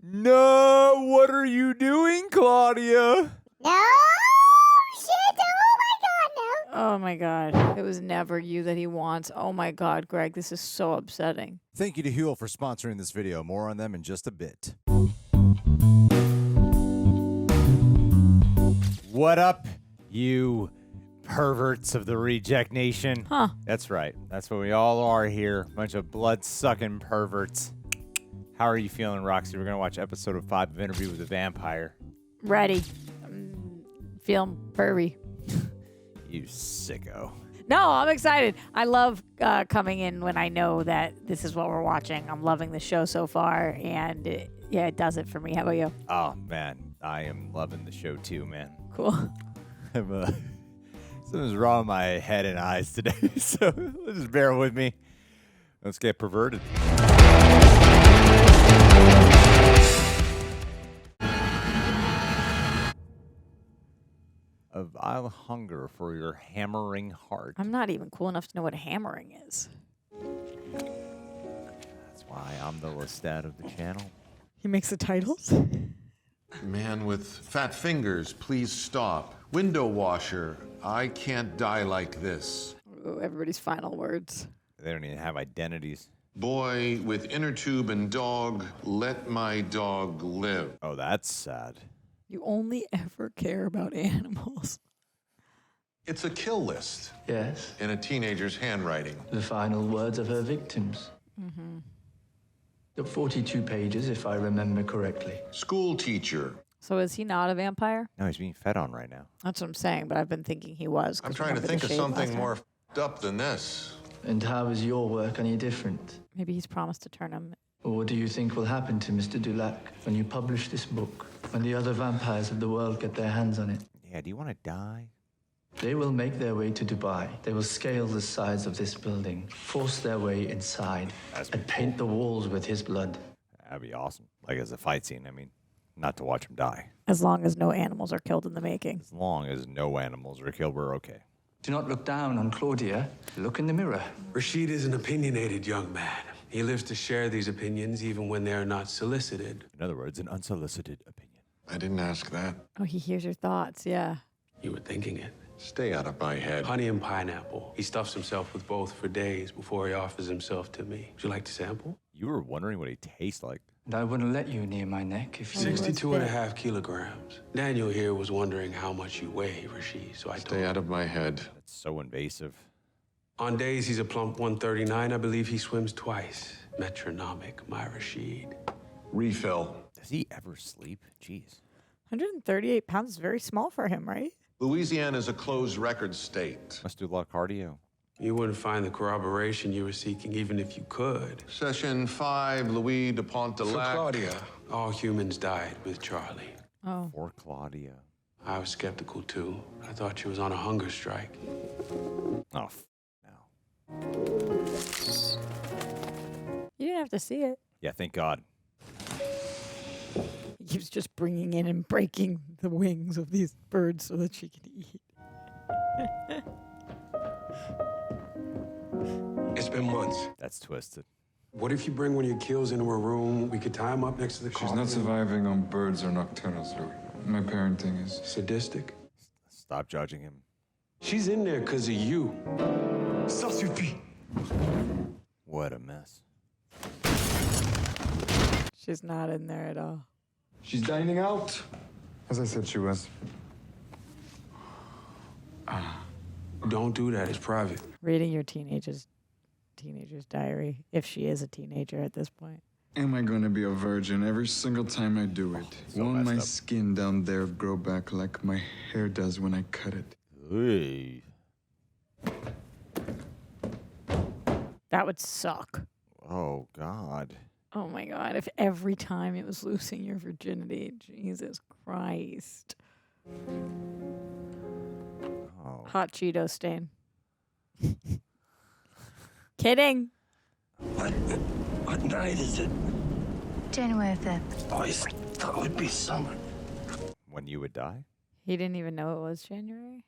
No, what are you doing, Claudia? No! Shit! Oh my god, no! Oh my God. It was never you that he wants. Oh my God, Greg, this is so upsetting. Thank you to HUEL for sponsoring this video. More on them in just a bit. What up, you perverts of the Reject Nation? Huh. That's right. That's what we all are here. Bunch of blood-sucking perverts. How are you feeling, Roxy? We're going to watch episode 5 of Interview with a Vampire. Ready. I'm feeling pervy. You sicko. No, I'm excited. I love coming in when I know that this is what we're watching. I'm loving the show so far, and it does it for me. How about you? Oh, man. I am loving the show, too, man. Cool. Something's wrong with my head and eyes today, so just bear with me. Let's get perverted. Of I'll hunger for your hammering heart. I'm not even cool enough to know what hammering is. That's why I'm the Lestat of the channel. He makes the titles? Man with fat fingers, please stop. Window washer, I can't die like this. Ooh, everybody's final words. They don't even have identities. Boy with inner tube and dog, let my dog live. Oh, that's sad. You only ever care about animals. It's a kill list Yes, in a teenager's handwriting. the final words of her victims. The 42 pages, if I remember correctly. School teacher. So is he not a vampire? No, he's being fed on right now. That's what I'm saying, but I've been thinking he was. I'm 'cause trying to remember the think of shave last something time? more f***ed up than this. And how is your work any different? Maybe he's promised to turn him. Or what do you think will happen to Mr. Dulac when you publish this book? When the other vampires of the world get their hands on it? Yeah, do you want to die? They will make their way to Dubai. They will scale the sides of this building, force their way inside, That's and paint the walls with his blood. That'd be awesome. Like as a fight scene, I mean, not to watch him die. As long as no animals are killed in the making. As long as no animals are killed, we're okay. Do not look down on Claudia. Look in the mirror. Rashid is an opinionated young man. He lives to share these opinions even when they are not solicited. In other words, an unsolicited opinion. I didn't ask that. Oh, he hears your thoughts, yeah. You were thinking it. Stay out of my head. Honey and pineapple. He stuffs himself with both for days before he offers himself to me. Would you like to sample? You were wondering what he tastes like. And I wouldn't let you near my neck if you... 62 and a half kilograms. Daniel here was wondering how much you weigh, Rashid, so I told Stay him. out of my head. That's so invasive. On days he's a plump 139, I believe he swims twice. Metronomic, my Rashid. Refill. Does he ever sleep? Jeez. 138 pounds is very small for him, right? Louisiana is a closed record state. Must do a lot of cardio. You wouldn't find the corroboration you were seeking even if you could. Session 5, Louis de Pointe de For Lac. Claudia, all humans died with Charlie. Oh. Or Claudia. I was skeptical too. I thought she was on a hunger strike. Oh, no. You didn't have to see it. Yeah, thank God. He keeps just bringing in and breaking the wings of these birds so that she can eat. It's been months. That's twisted. What if you bring one of your kills into a room? We could tie him up next to the She's coffin. not surviving on birds or nocturnals, Louis. My parenting is... Sadistic? Stop judging him. She's in there because of you. Ça suffit! What a mess. She's not in there at all. She's dining out, as I said she was. Don't do that. It's private. Reading your teenager's diary, if she is a teenager at this point. Am I gonna be a virgin every single time I do it? So Won't my messed up. skin down there grow back like my hair does when I cut it? Hey. That would suck. Oh, God. Oh my God, if every time it was losing your virginity, Jesus Christ. Oh. Hot Cheeto stain. Kidding. What night is it? January 5th. Oh, I thought it would be summer. When you would die? He didn't even know it was January.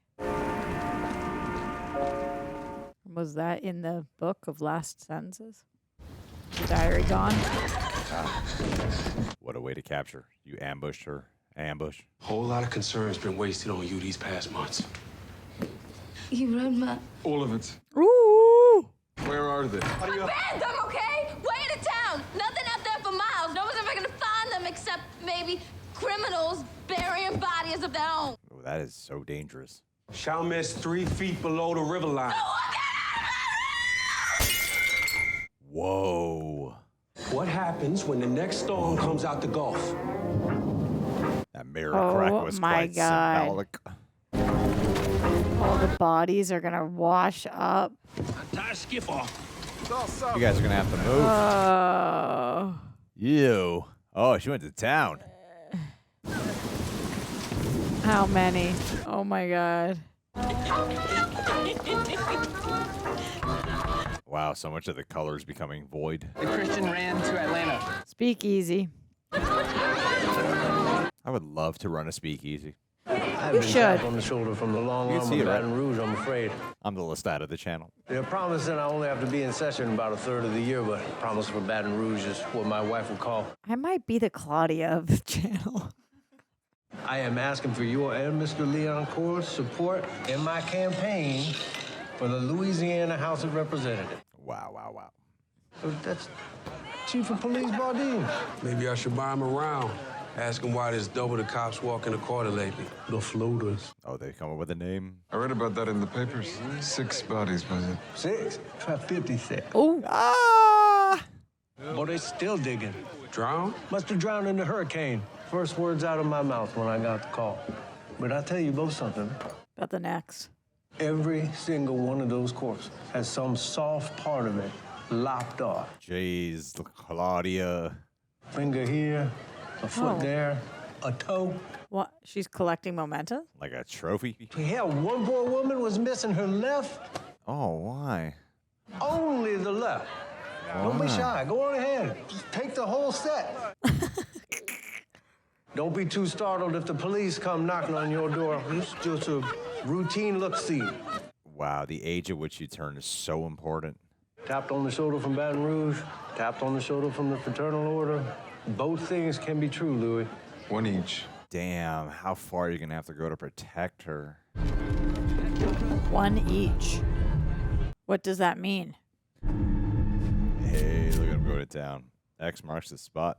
Was that in the book of last sentences? The diary gone? What a way to capture. You ambushed her. Ambush. Whole lot of concern's been wasted on you these past months. You read my... All of it. Ooh. Where are they? Abandoned, okay? Way into town. Nothing out there for miles. No one's ever gonna find them except maybe criminals burying bodies of their own. Oh, that is so dangerous. Shall miss 3 feet below the river line. Whoa. What happens when the next storm comes out the Gulf? That mirror crack was my quite God. symbolic. All the bodies are gonna wash up. Tie skiff off. You guys are going to have to move. Oh. Ew. Oh, she went to town. How many? Oh my God. Wow, so much of the color is becoming void. The Christian ran to Atlanta. Speakeasy. I would love to run a speakeasy. I've You been should. tapped on the shoulder from the long You arm see of it, right? Baton Rouge, I'm afraid. I'm the Lestat of the channel. They're promising I only have to be in session about a third of the year, but promise for Baton Rouge is what my wife would call. I might be the Claudia of the channel. I am asking for your and Mr. Lioncourt's support in my campaign for the Louisiana House of Representatives. Wow, wow, wow. So that's Chief of Police Bardine. Maybe I should buy him around. Ask him why there's double the cops walking the quarter lately. The floaters. Oh, they come up with a name? I read about that in the papers. 6 bodies, was it? 6? 56. Oh. Ah! But they still digging. Drown? Must have drowned in the hurricane. First words out of my mouth when I got the call. But I tell you both something. About the necks. Every single one of those corpses has some soft part of it lopped off. Jeez, Claudia. Finger here, a foot Oh. there, a toe. What? She's collecting mementos? Like a trophy? Hell, one poor woman was missing her left, Oh, why? only the left. Don't be Why? shy. Go on ahead. Just take the whole set. Don't be too startled if the police come knocking on your door. It's just a routine look-see. Wow, the age at which you turn is so important. Tapped on the shoulder from Baton Rouge, tapped on the shoulder from the Fraternal Order. Both things can be true, Louis. 1 each. Damn, how far are you going to have to go to protect her? 1 each. What does that mean? Hey, look at him go to town. X marks the spot.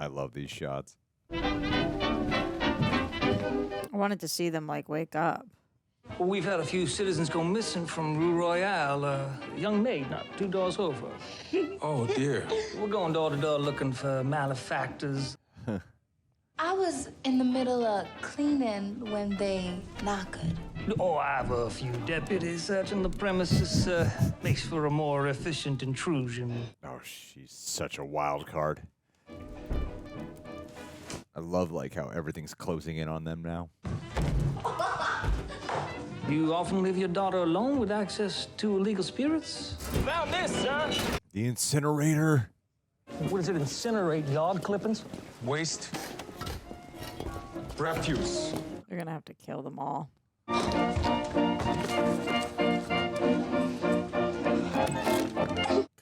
I love these shots. I wanted to see them, like, wake up. Well, we've had a few citizens go missing from Rue Royale. A young maid, not 2 doors over. Oh, dear. We're going door to door looking for malefactors. I was in the middle of cleaning when they knocked. Oh, I have a few deputies searching the premises. Makes for a more efficient intrusion. Oh, she's such a wild card. I love like how everything's closing in on them now. You often leave your daughter alone with access to illegal spirits? Found this, sir. The incinerator. What does it incinerate? Yard clippings? Waste. Refuse. They're gonna have to kill them all.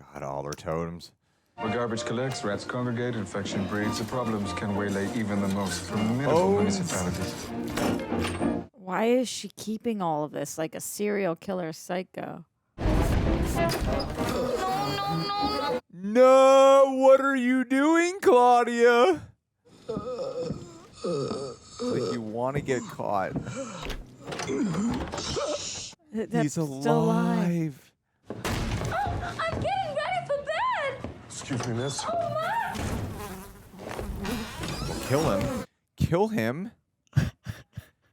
God, all their totems. Where garbage collects, rats congregate, infection breeds, the problems can waylay even the most formidable municipalities. Why is she keeping all of this like a serial killer psycho? No, what are you doing, Claudia? Like you want to get caught. That's He's still alive. I'm getting ready for bed. Excuse me, miss. Kill him. Kill him?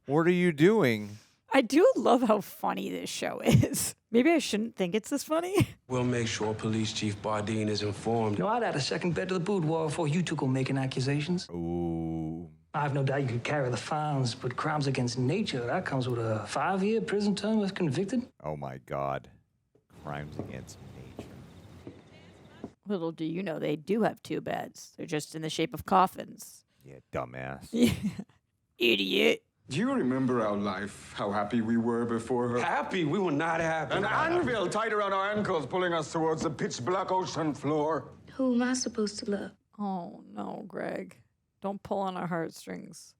What are you doing? I do love how funny this show is. Maybe I shouldn't think it's this funny. We'll make sure Police Chief Bardine is informed. No, I'd add a second bed to the boudoir before you two go making accusations. Ooh. I've no doubt you could carry the fines, but crimes against nature, that comes with a 5-year prison term if convicted. Oh my God. Crimes against nature. Little do you know, they do have 2 beds. They're just in the shape of coffins. Yeah, dumbass. Idiot. Do you remember our life? How happy we were before her? Happy? We were not happy. An anvil tied around our ankles, pulling us towards the pitch-black ocean floor. Who am I supposed to love? Oh, no, Greg. Don't pull on our heartstrings.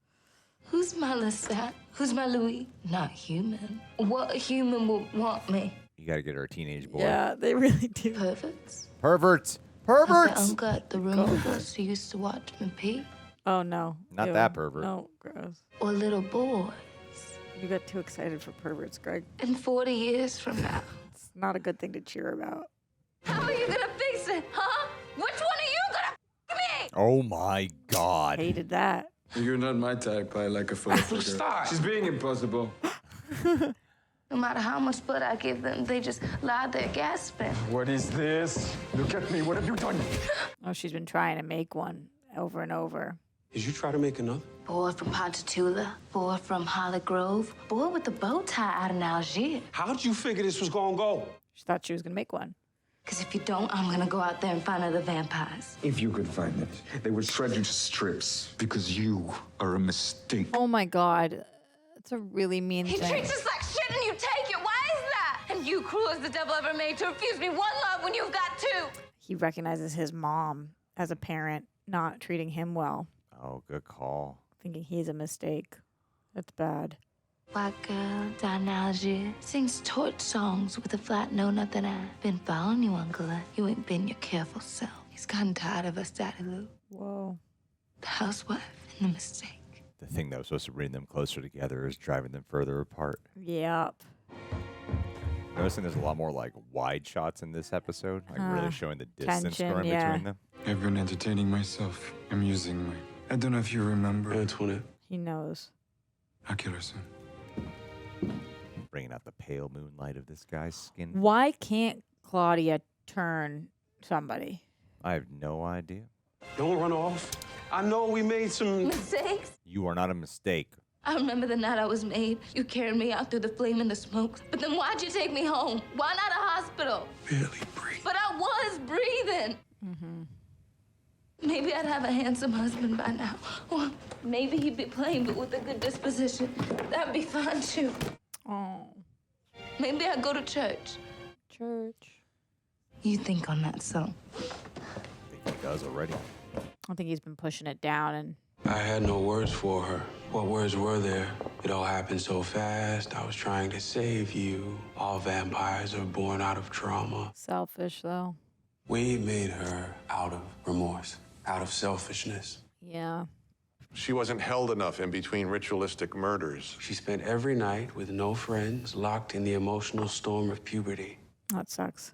Who's my Lestat? Who's my Louis? Not human. What human would want me? You got to get her a teenage boy. Yeah, they really do. Perverts? Perverts. My Perverts. uncle at the room with us who used to watch me pee? Oh, no. Not Ew. that pervert. No, gross. Or little boys? You got too excited for perverts, Greg. And 40 years from now? It's not a good thing to cheer about. How are you gonna fix it, huh? Which one are you gonna me? Oh my God. Hated that. You're not my type. I like a full figure. Stop. She's being impossible. No matter how much blood I give them, they just lie there gasping. What is this? Look at me. What have you done? Oh, she's been trying to make one over and over. Did you try to make another? Boy from Ponte, boy from Holly Grove, boy with the bow tie out in Algiers. How'd you figure this was gonna go? She thought she was going to make one. Because if you don't, I'm gonna go out there and find other vampires. If you could find it, they would shred you to strips because you are a mistake. Oh, my God. That's a really mean He thing. treats us like shit and you take it. Why is that? And you, cruel as the devil ever made, to refuse me one love when you've got two. He recognizes his mom as a parent not treating him well, Oh, good call. thinking he's a mistake. That's bad. White girl down in Algiers sings torch songs with a flat no nothing eye. Been following you, Uncle. You ain't been your careful self. He's gotten tired of us, Daddy Lou. Whoa. The housewife and the mistake. The thing that was supposed to bring them closer together is driving them further apart. Yep. Noticing there's a lot more like wide shots in this episode, like really showing the distance tension, growing yeah. between them. I've been entertaining myself, amusing me. I don't know if you remember. Antoinette. He knows. I'll kill her soon. Bringing out the pale moonlight of this guy's skin. Why can't Claudia turn somebody? I have no idea. Don't run off. I know we made some... Mistakes? You are not a mistake. I remember the night I was made. You carried me out through the flame and the smoke. But then why'd you take me home? Why not a hospital? Barely breathe. But I was breathing. Maybe I'd have a handsome husband by now. Or maybe he'd be plain, but with a good disposition. That'd be fine, too. Oh, Maybe I'd go to church. church. You think on that, son? I think he does already. I think he's been pushing it down and I had no words for her. What words were there? It all happened so fast. I was trying to save you. All vampires are born out of trauma. selfish, though. We made her out of remorse, out of selfishness. Yeah. She wasn't held enough in between ritualistic murders. She spent every night with no friends, locked in the emotional storm of puberty. That sucks.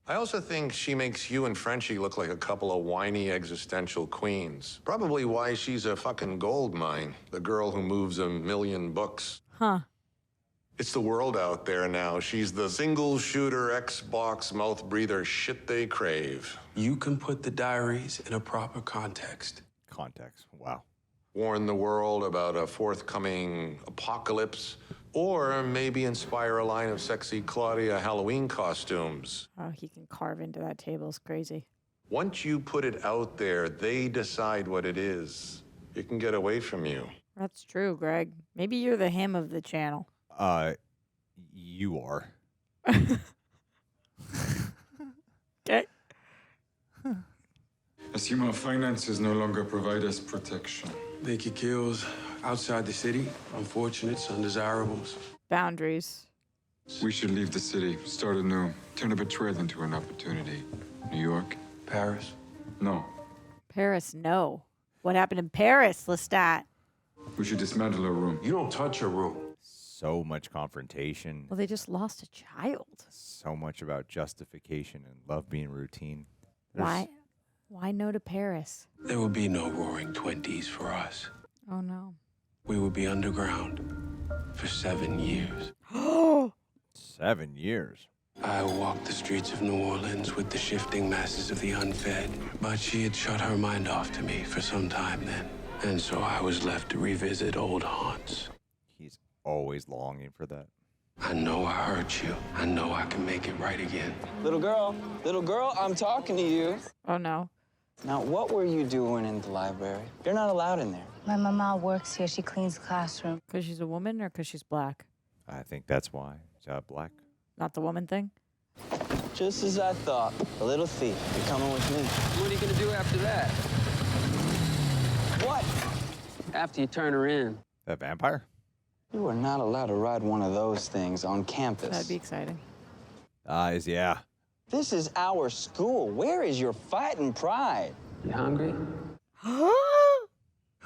I also think she makes you and Frenchie look like a couple of whiny existential queens. Probably why she's a fucking gold mine, the girl who moves 1,000,000 books. Huh. It's the world out there now. She's the single shooter, Xbox mouth breather shit they crave. You can put the diaries in a proper context. Context. Wow. Warn the world about a forthcoming apocalypse, or maybe inspire a line of sexy Claudia Halloween costumes. Oh, he can carve into that table. It's crazy. Once you put it out there, they decide what it is. It can get away from you. That's true, Greg. Maybe you're the him of the channel. You are. Okay. I see my finances no longer provide us protection. They get kills outside the city, unfortunates, undesirables. Boundaries. We should leave the city, start anew, turn a betrayal into an opportunity. New York? Paris? No. Paris, no. What happened in Paris, Lestat? We should dismantle her room. You don't touch her room. So much confrontation. Well, they just lost a child. So much about justification and love being routine. There's- Why? Why no to Paris? There will be no roaring 20s for us. Oh, no. We will be underground for 7 years. 7 years. I walked the streets of New Orleans with the shifting masses of the unfed, but she had shut her mind off to me for some time then. And so I was left to revisit old haunts. He's always longing for that. I know I hurt you. I know I can make it right again. Little girl, I'm talking to you. Oh, no. Now, what were you doing in the library? You're not allowed in there. My mama works here. She cleans the classroom. Because she's a woman or because she's black? I think that's why. Black. Not the woman thing? Just as I thought. A little thief. You're coming with me. What are you gonna do after that? What? After you turn her in. That vampire? You are not allowed to ride one of those things on campus. That'd be exciting. Yeah. This is our school. Where is your fighting pride? You hungry?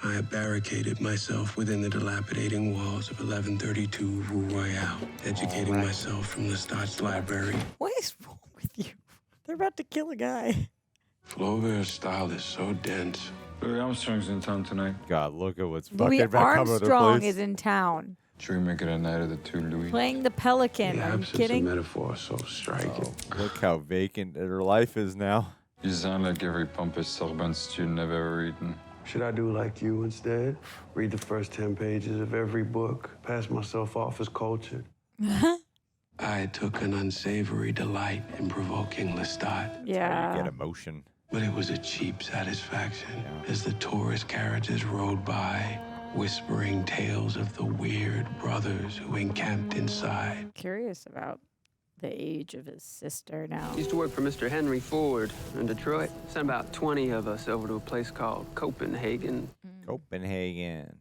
I barricaded myself within the dilapidating walls of 1132 Rue Royale, educating myself from Lestat's library. What is wrong with you? They're about to kill a guy. Flaubert's style is so dense. Louis Armstrong's in town tonight. God, look at what's Louis fucking back cover of their Armstrong place. is in town. Should we make it a night of the two Louis? Playing the Pelican. The Are you absence kidding? of metaphor is so striking. Look how vacant her life is now. You sound like every pompous Sorbonne student I've ever eaten. Should I do like you instead? Read the first 10 pages of every book, pass myself off as cultured. I took an unsavory delight in provoking Lestat. Yeah. Get emotion. But it was a cheap satisfaction as the tourist carriages rode by, whispering tales of the weird brothers who encamped inside. Curious about the age of his sister now. Used to work for Mr. Henry Ford in Detroit. Sent about 20 of us over to a place called Copenhagen. Copenhagen.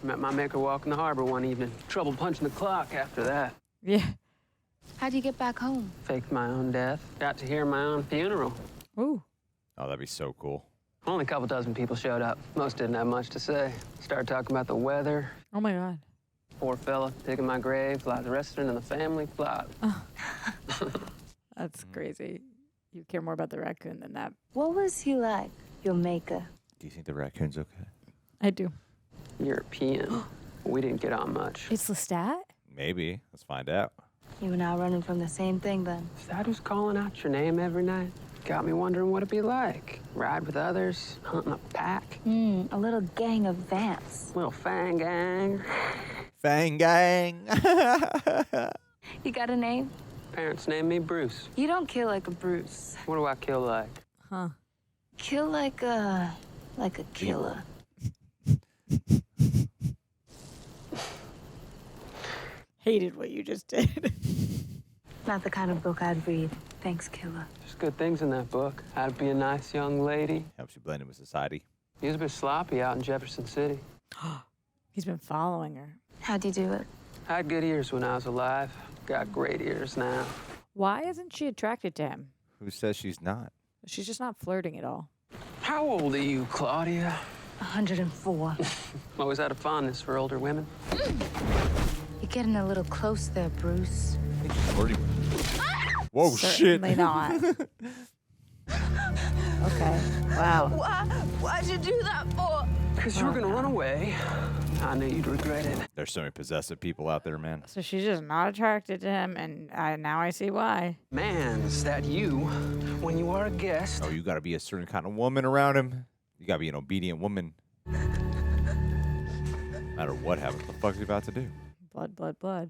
Met my maker walking the harbor one evening. Trouble punching the clock after that. Yeah. How'd you get back home? Faked my own death. Got to hear my own funeral. Ooh. Oh, that'd be so cool. Only a couple dozen people showed up. Most didn't have much to say. Started talking about the weather. Oh my God. Poor fella digging my grave, like the restaurant and the family plot. That's crazy. You care more about the raccoon than that. What was he like, your maker? Do you think the raccoon's okay? I do. European. We didn't get on much. It's Lestat? Maybe. Let's find out. You and I running from the same thing then. Is that who's calling out your name every night? Got me wondering what it'd be like. Ride with others, hunting a pack. A little gang of vamps. Little fang gang. Fang gang. You got a name? Parents named me Bruce. You don't kill like a Bruce. What do I kill like? Huh. Kill like a killer. Hated what you just did. Not the kind of book I'd read. Thanks, killer. There's good things in that book. How to be a nice young lady. Helps you blend in with society. He was a bit sloppy out in Jefferson City. He's been following her. How'd you do it? I had good ears when I was alive. Got great ears now. Why isn't she attracted to him? Who says she's not? She's just not flirting at all. How old are you, Claudia? 104. Always had a fondness for older women. You're getting a little close there, Bruce. Whoa, Certainly shit. not. Okay. Wow. Why'd you do that for? Because you were going to run away. I knew you'd regret it. There's so many possessive people out there, man. So she's just not attracted to him, and now I see why. Man, is that you when you are a guest? Oh, you gotta be a certain kind of woman around him. You gotta be an obedient woman. No matter what happens, what the fuck is he about to do? Blood, blood, blood.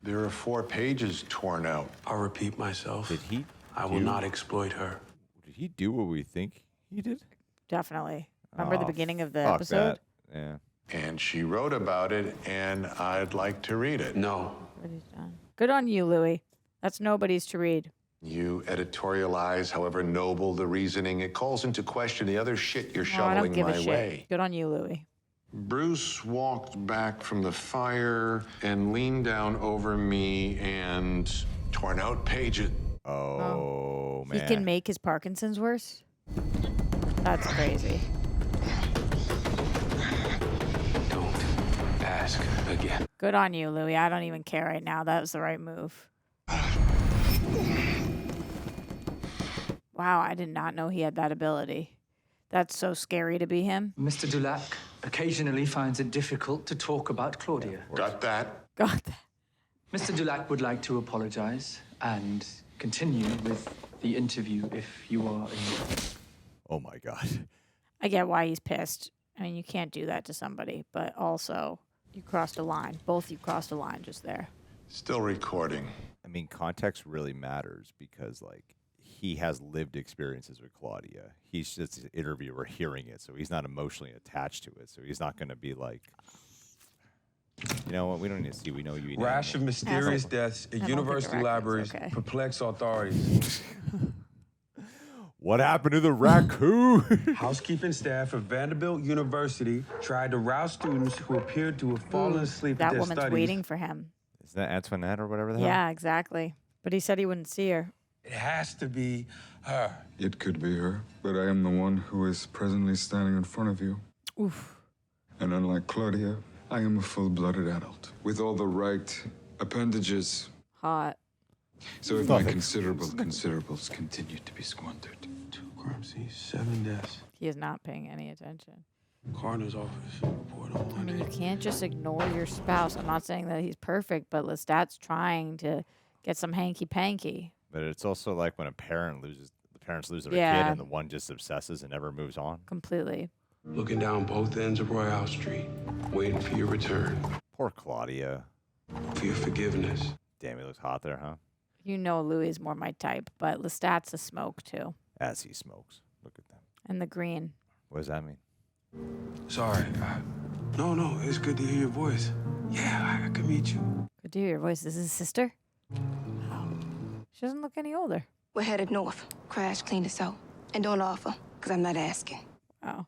There are 4 pages torn out. I'll repeat myself. Did he? I will not exploit her. Did he do what we think he did? Definitely. Remember the Oh, beginning of the fuck episode? that. Yeah. And she wrote about it, and I'd like to read it. No. What he's done. Good on you, Louis. That's nobody's to read. You editorialize, however noble the reasoning, it calls into question the other shit you're No, I don't shoveling give a my shit. way. Good on you, Louis. Bruce walked back from the fire and leaned down over me and torn out pages. Oh, man. He can make his Parkinson's worse? That's crazy. Don't ask again. Good on you, Louis. I don't even care right now. That was the right move. Wow, I did not know he had that ability. That's so scary to be him. Mr. Dulac occasionally finds it difficult to talk about Claudia. Got that? Got that. Mr. Dulac would like to apologize and continue with the interview if you are in. Oh, my God. I get why he's pissed. I mean, you can't do that to somebody, but also you crossed a line. Both you crossed a line just there. Still recording. I mean, context really matters because, like, he has lived experiences with Claudia. He's just an interviewer hearing it, so he's not emotionally attached to it. So he's not going to be like, you know what, we don't need to see, we know you eat Rash of animals. mysterious deaths at university libraries perplex authorities. What happened to the raccoon? Housekeeping staff of Vanderbilt University tried to rouse students who appeared to have fallen asleep at That their woman's studies. waiting for him. Is that Antoinette or whatever the hell? Yeah, exactly. But he said he wouldn't see her. It has to be her. It could be her, but I am the one who is presently standing in front of you. Oof. And unlike Claudia, I am a full-blooded adult with all the right appendages. Hot. So if my considerables continue to be squandered. 2 crime scenes, 7 deaths. He is not paying any attention. Coroner's office report on I mean, Monday. you can't just ignore your spouse. I'm not saying that he's perfect, but Lestat's trying to get some hanky-panky. But it's also like when the parents lose their kid Yeah. and the one just obsesses and never moves on. Completely. Looking down both ends of Royale Street, waiting for your return, Poor Claudia. for your forgiveness. Damn, he looks hot there, huh? You know Louis is more my type, but Lestat's a smoke, too. As he smokes. Look at that. And the green. What does that mean? Sorry. No, it's good to hear your voice. Yeah, I can meet you. Good to hear your voice. This is his sister? Oh. She doesn't look any older. We're headed north. Crash cleaned us out. And don't offer, because I'm not asking. Oh.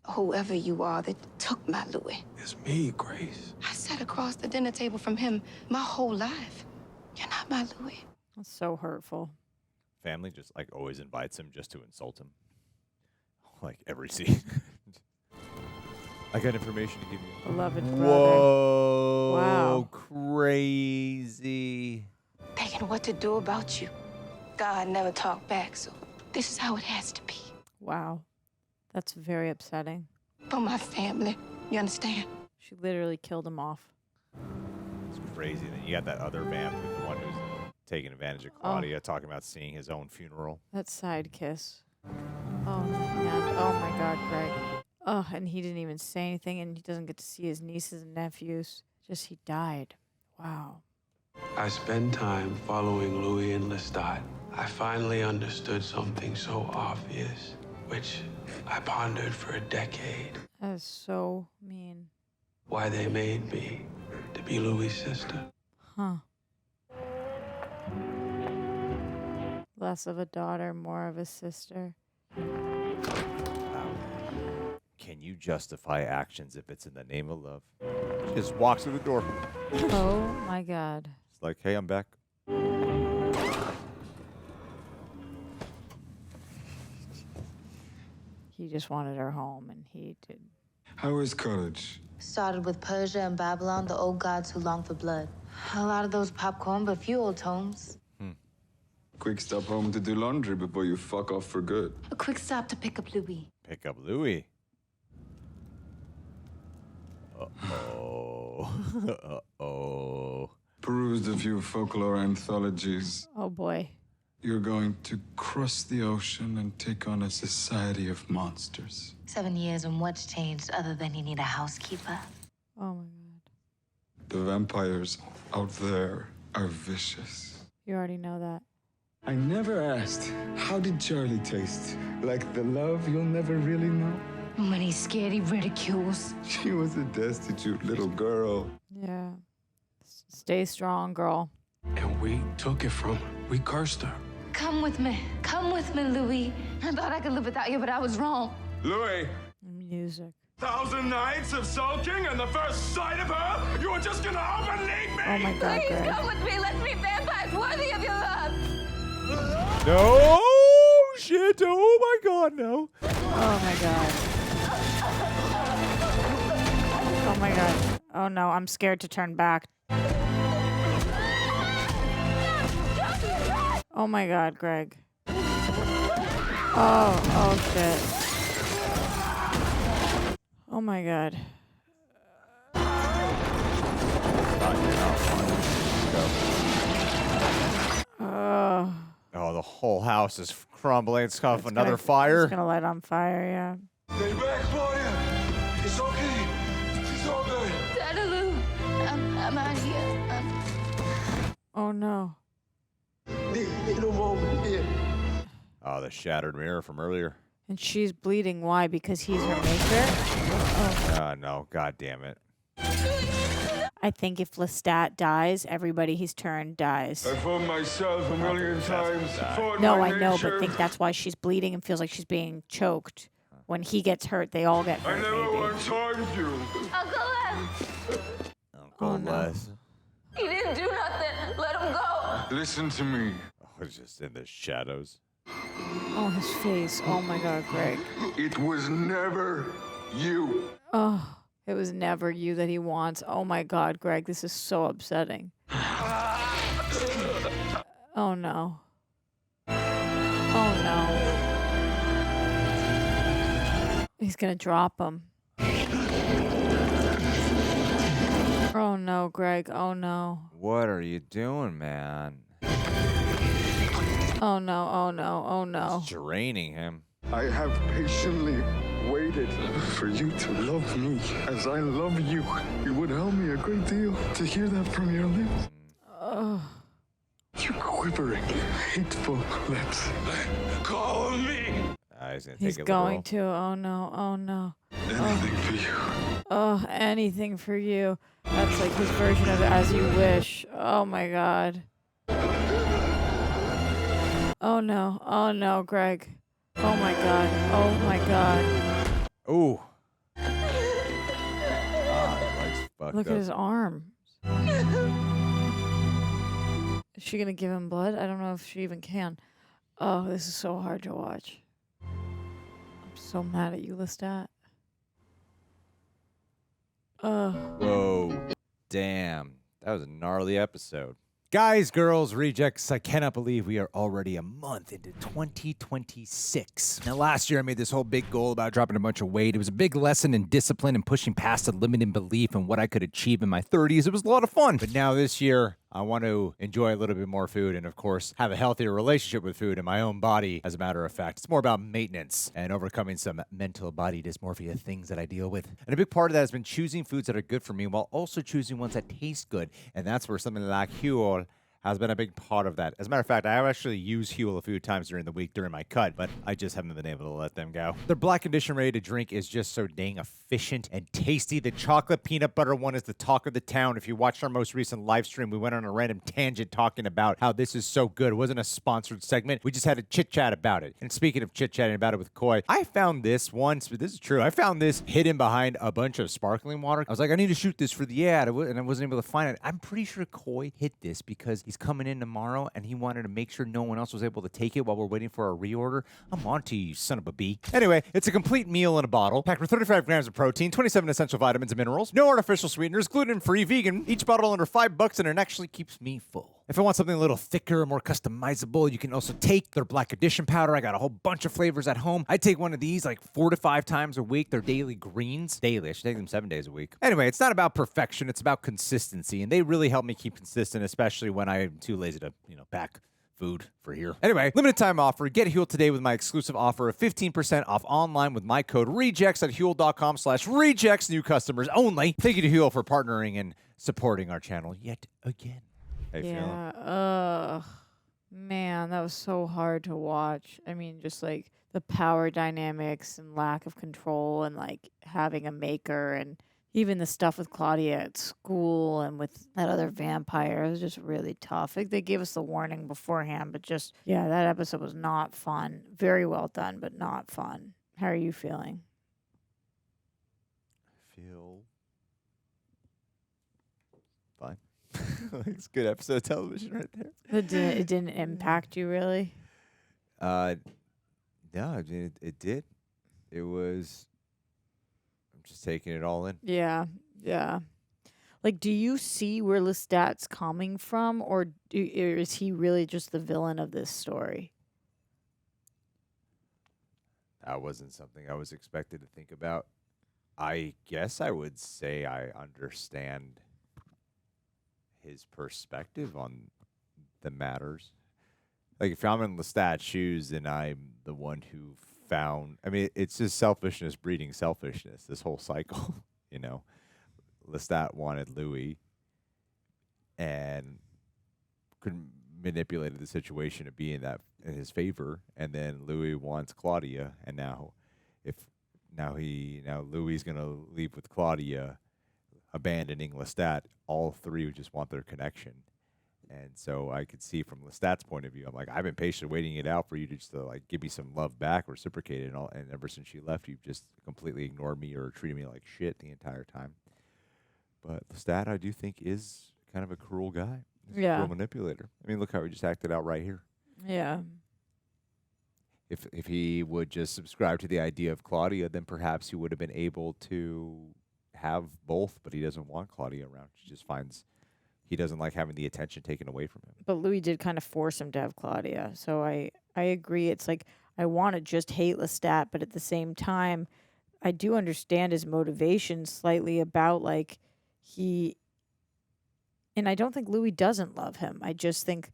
Whoever you are that took my Louis. It's me, Grace. I sat across the dinner table from him my whole life. You're not my Louis. That's so hurtful. Family just like always invites him just to insult him. Like every scene. I got information to give you. Beloved brother. Whoa. Wow. Thinking what to do about you. God never talked back, so this is how it has to be. Wow. That's very upsetting. For my family, you understand? She literally killed him off. It's crazy. Then you got that other vamp, the one who's taking advantage of Claudia, talking about seeing his own funeral. That side kiss. Oh, man. Oh, my God, Greg. Oh, and he didn't even say anything, and he doesn't get to see his nieces and nephews. Just he died. Wow. I spend time following Louis and Lestat. I finally understood something so obvious, which I pondered for a decade. That is so mean. Why they made me to be Louis' sister. Huh. Less of a daughter, more of a sister. Can you justify actions if it's in the name of love? She just walks through the door. Oh, my God. It's like, hey, I'm back. He just wanted her home, and he did. How is college? Started with Persia and Babylon, the old gods who long for blood. A lot of those popcorn, but few old tomes. Quick stop home to do laundry before you fuck off for good. A quick stop to pick up Louis. Pick up Louis. Uh-oh. Uh-oh. Perused a few folklore anthologies. Oh, boy. You're going to cross the ocean and take on a society of monsters. 7 years and what's changed other than you need a housekeeper? Oh, my God. The vampires out there are vicious. You already know that. I never asked, how did Charlie taste? Like the love you'll never really know? When he's scared, he ridicules. She was a destitute little girl. Yeah. Stay strong, girl. And we took it from her. We cursed her. Come with me, Louis. I thought I could live without you, but I was wrong. Louis! Music. 1,000 nights of sulking and the first sight of her, you were just gonna up and leave me! Oh, my God, Please Greg. come with me. Let's be vampires worthy of your love. No shit. Oh my God, no. Oh, my God. Oh, my God. Oh, no. I'm scared to turn back. Oh, my God, Greg. Oh, shit. Oh, my God. Oh, the whole house is crumbling. It's off another It's fire. gonna light on fire, yeah. Stay back, Claudia! It's okay. It's all good. Dadaloo, I'm out here. Oh, no. Need a moment here. Oh, the shattered mirror from earlier. And she's bleeding. Why? Because he's her maker? Oh. No. God damn it. I think if Lestat dies, everybody he's turned dies. I fought myself a million times. No, I know, but think that's why she's bleeding and feels like she's being choked. When he gets hurt, they all get hurt. I never once harmed you. Uncle Les! Uncle Les. He didn't do nothing. Let him go. Listen to me. Oh, it's just in the shadows. Oh, his face. Oh, my God, Greg. It was never you. Oh, it was never you that he wants. Oh, my God, Greg, this is so upsetting. Oh, no. Oh, no. He's gonna drop him. Oh no, Greg. Oh no. What are you doing, man? Oh no, oh no, oh no. It's draining him. I have patiently waited for you to love me as I love you. It would help me a great deal to hear that from your lips. Oh. You quivering, hateful lips. Call me. He's going to. Oh no, oh no. Anything for you. Oh, anything for you. That's like his version of As You Wish. Oh my God. Oh no, Greg. Oh my God. Oh my God. Ooh. Look at his arm. Is she gonna give him blood? I don't know if she even can. Oh, this is so hard to watch. I'm so mad at you, Lestat. Whoa. Damn. That was a gnarly episode. Guys, girls, rejects, I cannot believe we are already a month into 2026. Now, last year I made this whole big goal about dropping a bunch of weight. It was a big lesson in discipline and pushing past the limiting belief in what I could achieve in my 30s. It was a lot of fun. But now this year, I want to enjoy a little bit more food and, of course, have a healthier relationship with food and my own body, as a matter of fact. It's more about maintenance and overcoming some mental body dysmorphia things that I deal with. And a big part of that has been choosing foods that are good for me while also choosing ones that taste good. And that's where something like HUEL has been a big part of that. As a matter of fact, I actually use HUEL a few times during the week during my cut, but I just haven't been able to let them go. Their Black Edition ready to drink is just so dang efficient and tasty. The chocolate peanut butter one is the talk of the town. If you watched our most recent live stream, we went on a random tangent talking about how this is so good. It wasn't a sponsored segment. We just had a chit-chat about it. And speaking of chit-chatting about it with Koi, I found this once, but this is true. I found this hidden behind a bunch of sparkling water. I was like, I need to shoot this for the ad, and I wasn't able to find it. I'm pretty sure Koi hid this because he's coming in tomorrow and he wanted to make sure no one else was able to take it while we're waiting for our reorder. I'm on to you, son of a bee. Anyway, it's a complete meal in a bottle, packed with 35 grams of protein, 27 essential vitamins and minerals, no artificial sweeteners, gluten-free, vegan, each bottle under $5, and it actually keeps me full. If I want something a little thicker, more customizable, you can also take their Black Edition powder. I got a whole bunch of flavors at home. I take one of these like 4 to 5 times a week. They're daily greens. Daily. I should take them 7 days a week. Anyway, it's not about perfection. It's about consistency. And they really help me keep consistent, especially when I'm too lazy to, pack food for here. Anyway, limited time offer. Get HUEL today with my exclusive offer of 15% off online with my code REJECTS at HUEL.com/rejects. New customers only. Thank you to HUEL for partnering and supporting our channel yet again. How you feeling? Ugh. Man, that was so hard to watch. I mean, just like the power dynamics and lack of control and like having a maker and even the stuff with Claudia at school and with that other vampire. It was just really tough. Like they gave us the warning beforehand, but just, yeah, that episode was not fun. Very well done, but not fun. How are you feeling? I feel fine. It's a good episode of television right there. It didn't impact you really? No, it did. It was, I'm just taking it all in. Yeah. Like, do you see where Lestat's coming from, or is he really just the villain of this story? That wasn't something I was expected to think about. I guess I would say I understand his perspective on the matters. Like, if I'm in Lestat's shoes and I'm the one who found, I mean, it's just selfishness breeding selfishness, this whole cycle, Lestat wanted Louis and couldn't manipulated the situation to be in his favor, and then Louis wants Claudia, and now Louis is gonna leave with Claudia, abandoning Lestat. All three would just want their connection. And so I could see from Lestat's point of view, I'm like, I've been patiently waiting it out for you to just like give me some love back, reciprocate it, and ever since she left, you've just completely ignored me or treated me like shit the entire time. But Lestat, I do think, is kind of a cruel guy. He's a cruel manipulator. I mean, look how he just acted out right here. Yeah. If he would just subscribe to the idea of Claudia, then perhaps he would have been able to have both, but he doesn't want Claudia around. She just finds he doesn't like having the attention taken away from him. But Louis did kind of force him to have Claudia. So I agree. It's like I want to just hate Lestat, but at the same time, I do understand his motivation slightly about like and I don't think Louis doesn't love him. I just think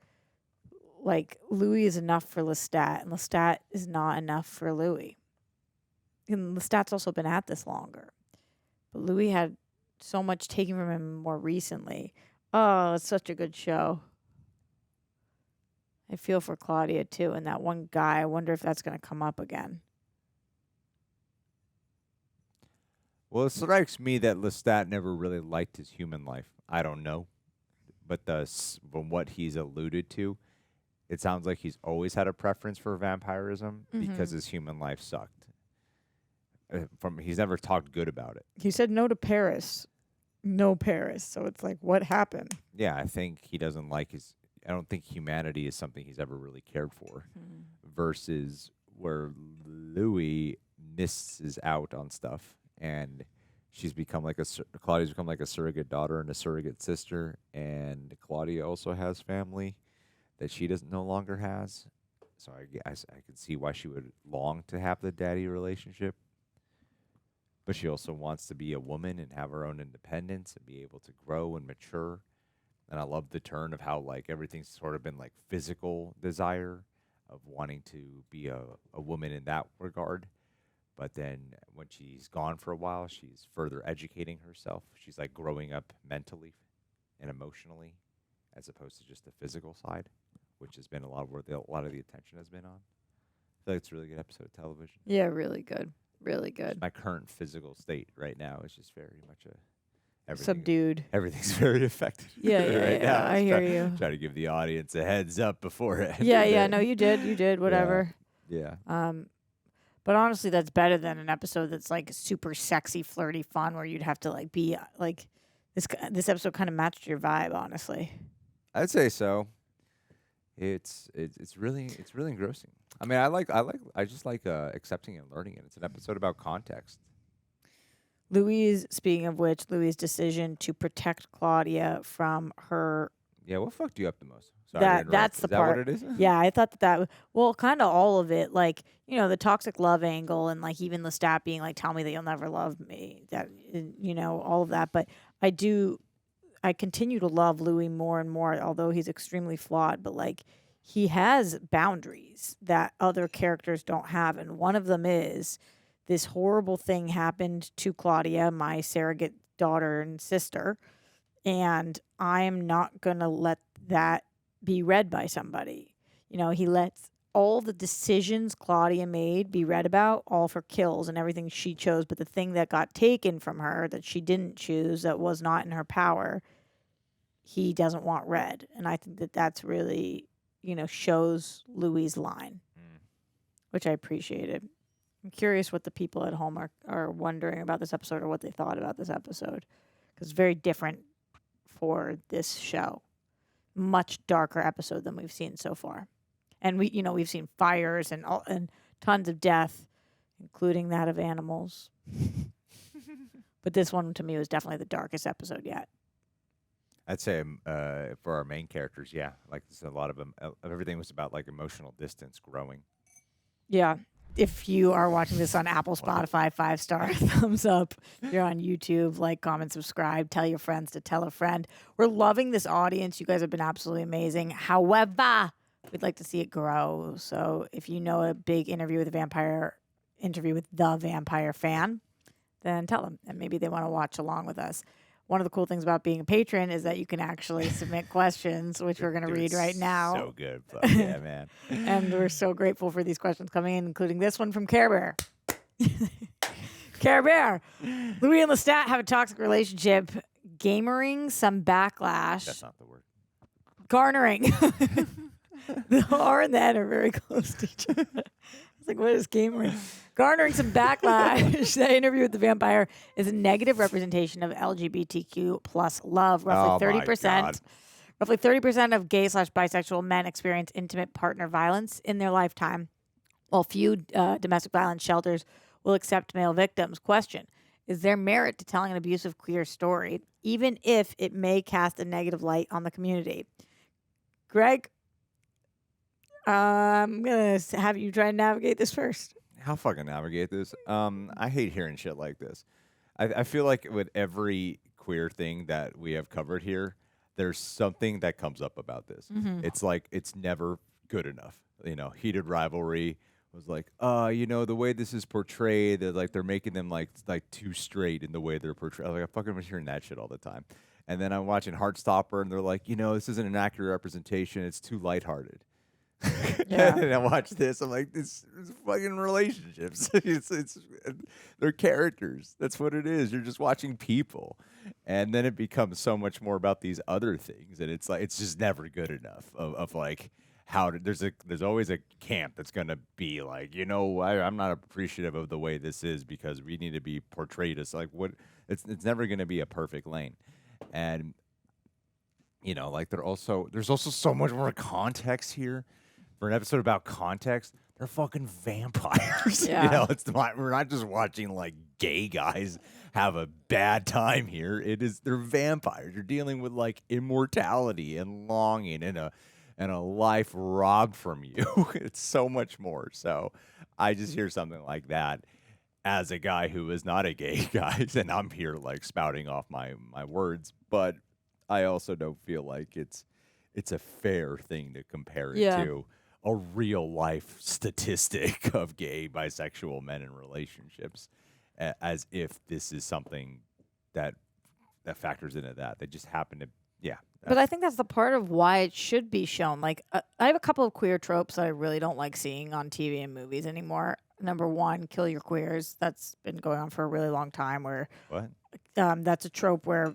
like Louis is enough for Lestat and Lestat is not enough for Louis. And Lestat's also been at this longer. But Louis had so much taken from him more recently. Oh, it's such a good show. I feel for Claudia, too. And that one guy, I wonder if that's going to come up again. Well, it strikes me that Lestat never really liked his human life. I don't know. But from what he's alluded to, it sounds like he's always had a preference for vampirism because his human life sucked. He's never talked good about it. He said no to Paris. No Paris. So it's like, what happened? Yeah, I think he doesn't like I don't think humanity is something he's ever really cared for. Versus where Louis misses out on stuff, and she's become like Claudia's become like a surrogate daughter and a surrogate sister, and Claudia also has family that she no longer has. So I could see why she would long to have the daddy relationship. But she also wants to be a woman and have her own independence and be able to grow and mature. And I love the turn of how like everything's sort of been like physical desire of wanting to be a woman in that regard. But then when she's gone for a while, she's further educating herself. She's like growing up mentally and emotionally as opposed to just the physical side, which has been a lot of the attention has been on. I feel like it's a really good episode of television. Yeah, really good. Really good. My current physical state right now is just very much subdued. Everything's very affected. Yeah, now. I hear you. Try to give the audience a heads up beforehand. Yeah. No, you did. Whatever. Yeah. But honestly, that's better than an episode that's like super sexy, flirty, fun, where you'd have to like be like this episode kind of matched your vibe. Honestly, I'd say so. It's really engrossing. I mean, I just like accepting and learning it. It's an episode about context. Speaking of which, Louis' decision to protect Claudia from her. Yeah, what fucked you up the most? Sorry, that's the part. Is that what it is? Yeah, I thought that well, kind of all of it. Like, you know, the toxic love angle and like even Lestat being like, tell me that you'll never love me. That, you know, all of that. But I continue to love Louis more and more, although he's extremely flawed. But like, he has boundaries that other characters don't have. And one of them is this horrible thing happened to Claudia, my surrogate daughter and sister. And I am not going to let that be read by somebody. You know, he lets all the decisions Claudia made be read about, all for kills and everything she chose. But the thing that got taken from her that she didn't choose, that was not in her power, he doesn't want read. And I think that that's really, you know, shows Louis' line, which I appreciated. I'm curious what the people at home are wondering about this episode or what they thought about this episode, because it's very different for this show. Much darker episode than we've seen so far. And we've seen fires and tons of death, including that of animals. But this one to me was definitely the darkest episode yet. I'd say for our main characters, yeah, like a lot of them. Everything was about like emotional distance growing. Yeah. If you are watching this on Apple, Spotify, 5-star, thumbs up. If you're on YouTube, like, comment, subscribe. Tell your friends to tell a friend. We're loving this audience. You guys have been absolutely amazing. However, we'd like to see it grow. So if you know a big interview with the vampire fan, then tell them. And maybe they want to watch along with us. one of the cool things about being a patron is that you can actually submit questions, which we're going to read right now. So good. Fuck yeah, man. And we're so grateful for these questions coming in, including this one from Care Bear. Care Bear. Louis and Lestat have a toxic relationship, gamering some backlash. That's not the word. Garnering. The R and the N are very close to each other. It's like, what is gamering? Garnering some backlash. The interview with the vampire is a negative representation of LGBTQ plus love. Roughly 30%. Roughly 30% of gay / bisexual men experience intimate partner violence in their lifetime, while few domestic violence shelters will accept male victims. Question: is there merit to telling an abusive queer story, even if it may cast a negative light on the community? Greg, I'm going to have you try and navigate this first. How fucking navigate this? I hate hearing shit like this. I feel like with every queer thing that we have covered here, there's something that comes up about this. Mm-hmm. It's like it's never good enough. You know, heated rivalry was like, you know, the way this is portrayed, that like they're making them like too straight in the way they're portrayed. I fucking was hearing that shit all the time. And then I'm watching Heartstopper, and they're like, you know, this isn't an accurate representation. It's too lighthearted. Yeah. And I watch this. I'm like, this is fucking relationships. it's they're characters. That's what it is. You're just watching people, and then it becomes so much more about these other things, and it's like it's just never good enough. Of like how to, there's always a camp that's gonna be like, you know, I'm not appreciative of the way this is because we need to be portrayed as like what. It's never gonna be a perfect lane, and you know, like there's also so much more context here. For an episode about context, they're fucking vampires. Yeah. You know, we're not just watching like gay guys have a bad time here. They're vampires. You're dealing with like immortality and longing and a life robbed from you. It's so much more. So I just hear something like that as a guy who is not a gay guy, and I'm here like spouting off my words, but I also don't feel like it's a fair thing to compare it to a real life statistic of gay, bisexual men in relationships, as if this is something that factors into that. They just happen to, But I think that's the part of why it should be shown. Like, I have a couple of queer tropes that I really don't like seeing on TV and movies anymore. Number one, kill your queers. That's been going on for a really long time. Where What? That's a trope where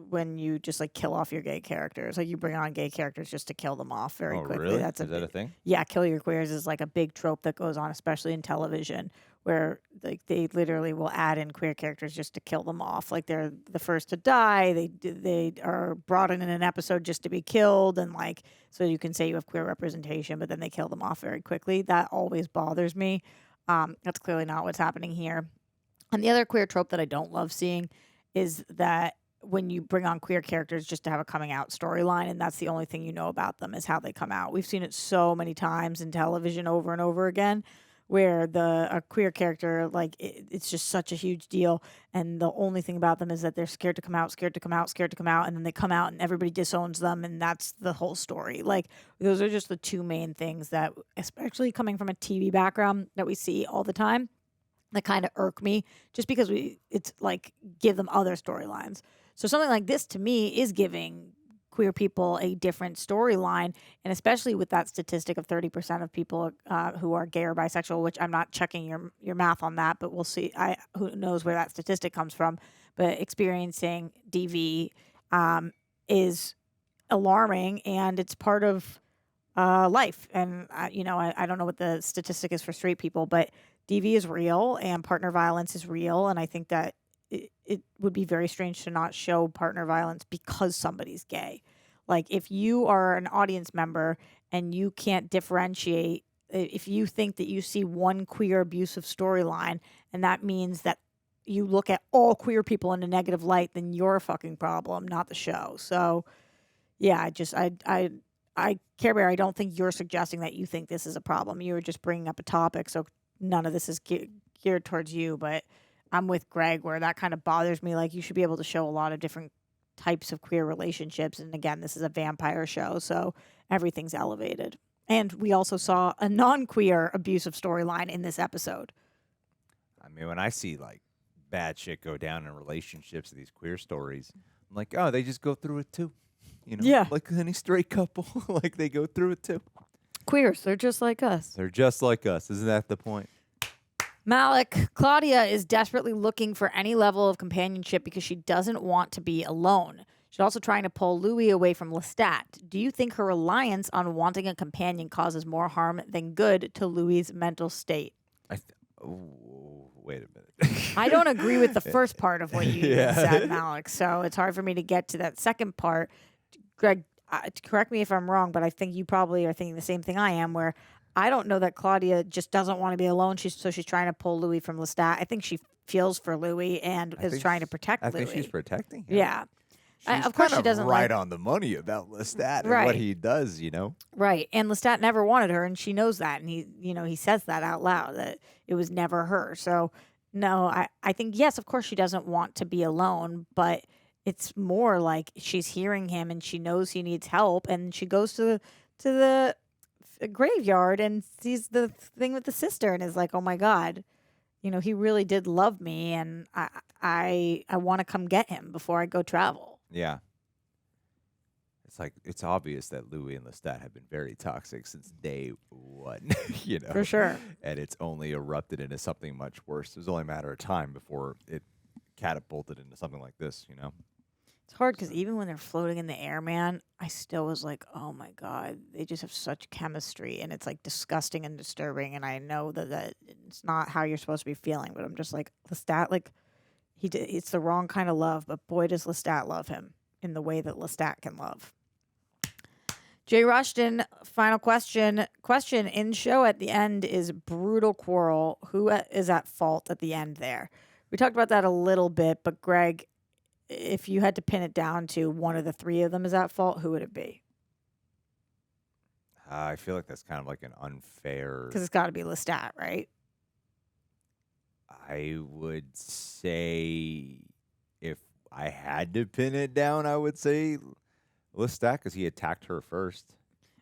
when you just like kill off your gay characters, like you bring on gay characters just to kill them off very quickly. Really? That's Is that a thing? Yeah, kill your queers is like a big trope that goes on, especially in television, where like they literally will add in queer characters just to kill them off. Like they're the first to die. They are brought in an episode just to be killed, and like so you can say you have queer representation, but then they kill them off very quickly. That always bothers me. That's clearly not what's happening here. And the other queer trope that I don't love seeing is that when you bring on queer characters just to have a coming out storyline, and that's the only thing you know about them is how they come out. We've seen it so many times in television over and over again, where a queer character, like it's just such a huge deal, and the only thing about them is that they're scared to come out, and then they come out and everybody disowns them, and that's the whole story. Like those are just the two main things that, especially coming from a TV background, that we see all the time, that kind of irk me, just because it's like give them other storylines. So something like this to me is giving queer people a different storyline, and especially with that statistic of 30% of people who are gay or bisexual, which I'm not checking your math on that, but we'll see. Who knows where that statistic comes from? But experiencing DV is alarming, and it's part of life. And I don't know what the statistic is for straight people, but DV is real, and partner violence is real, and I think that it would be very strange to not show partner violence because somebody's gay. Like if you are an audience member and you can't differentiate, if you think that you see one queer abusive storyline and that means that you look at all queer people in a negative light, then you're a fucking problem, not the show. So yeah, I Care Bear, I don't think you're suggesting that you think this is a problem. You were just bringing up a topic, so none of this is geared towards you, but I'm with Greg where that kind of bothers me. Like you should be able to show a lot of different types of queer relationships. And again, this is a vampire show, so everything's elevated. And we also saw a non-queer abusive storyline in this episode. I mean, when I see like bad shit go down in relationships, these queer stories. I'm like, oh, they just go through it too. You know, Yeah. like any straight couple, like they go through it too. Queers, they're just like us. They're just like us. Isn't that the point? Malik, Claudia is desperately looking for any level of companionship because she doesn't want to be alone. She's also trying to pull Louis away from Lestat. Do you think her reliance on wanting a companion causes more harm than good to Louis' mental state? Wait a minute. I don't agree with the first part of what you Yeah. said, Malik, so it's hard for me to get to that second part. Greg, correct me if I'm wrong, but I think you probably are thinking the same thing I am, where I don't know that Claudia just doesn't want to be alone. She's trying to pull Louis from Lestat. I think she feels for Louis and is trying to protect Louis. I think she's protecting him. Yeah. She's of course kind she doesn't right like... on the money about Lestat and Right. what he does, you know? Right. And Lestat never wanted her, and she knows that. And he says that out loud, that it was never her. So, no, I think, yes, of course she doesn't want to be alone, but it's more like she's hearing him and she knows he needs help, and she goes to the graveyard and sees the thing with the sister and is like, oh my God, he really did love me, and I want to come get him before I go travel. Yeah. It's obvious that Louis and Lestat have been very toxic since day one, For sure. And it's only erupted into something much worse. It was only a matter of time before it catapulted into something like this, It's hard because even when they're floating in the air, man, I still was like, oh my God, they just have such chemistry, and it's like disgusting and disturbing. And I know that it's not how you're supposed to be feeling, but I'm just like, Lestat, like, it's the wrong kind of love, but boy, does Lestat love him in the way that Lestat can love. Jay Rushton, final question. Question in show at the end is brutal quarrel. Who is at fault at the end there? We talked about that a little bit, but Greg, if you had to pin it down to one of the three of them is at fault, who would it be? I feel like that's kind of like an unfair... Because it's got to be Lestat, right? I would say if I had to pin it down, I would say Lestat, because he attacked her first.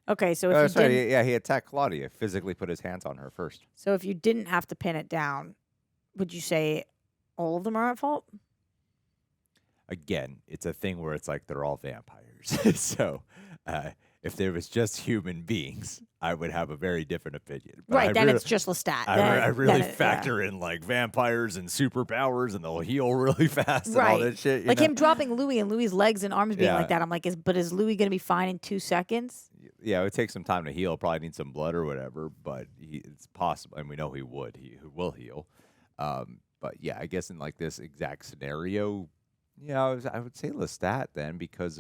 Okay, so if you didn't... he attacked Claudia, physically put his hands on her first. So if you didn't have to pin it down, would you say all of them are at fault? Again, it's a thing where it's like they're all vampires. So if there was just human beings, I would have a very different opinion. But right, then it's just Lestat. I really factor in like vampires and superpowers, and they'll heal really fast and all that shit. Like him dropping Louis and Louis' legs and arms being Yeah. like that. I'm like, is Louis going to be fine in 2 seconds? Yeah, it would take some time to heal. Probably need some blood or whatever, but it's possible, and we know he would. He will heal. But yeah, I guess in like this exact scenario, I would say Lestat then because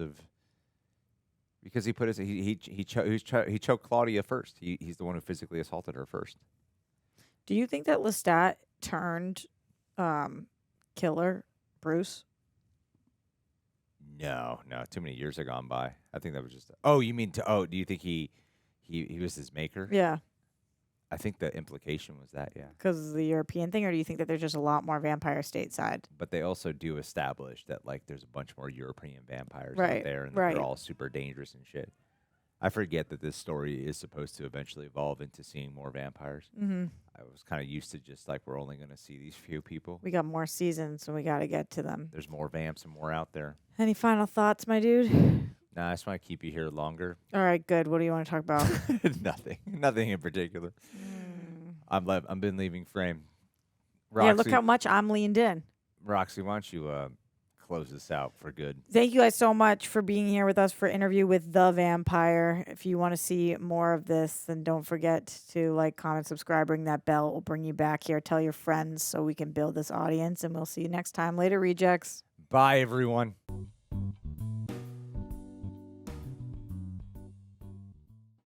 he put his he choked Claudia first. He's the one who physically assaulted her first. Do you think that Lestat turned killer Bruce? No, too many years have gone by. I think that was just. Oh, you mean do you think he was his maker? Yeah. I think the implication was that, yeah. Because of the European thing, or do you think that there's just a lot more vampire stateside? But they also do establish that like there's a bunch more European vampires Right, out there, and right. they're all super dangerous and shit. I forget that this story is supposed to eventually evolve into seeing more vampires. Mm-hmm. I was kind of used to just like we're only going to see these few people. We got more seasons, so we got to get to them. There's more vamps and more out there. Any final thoughts, my dude? Nah, I just want to keep you here longer. All right, good. What do you want to talk about? Nothing in particular. I've been leaving frame. Yeah, look how much I'm leaned in. Roxy, why don't you close this out for good? Thank you guys so much for being here with us for interview with the vampire. If you want to see more of this, then don't forget to like, comment, subscribe, ring that bell. We'll bring you back here. Tell your friends so we can build this audience, and we'll see you next time. Later, rejects. Bye, everyone.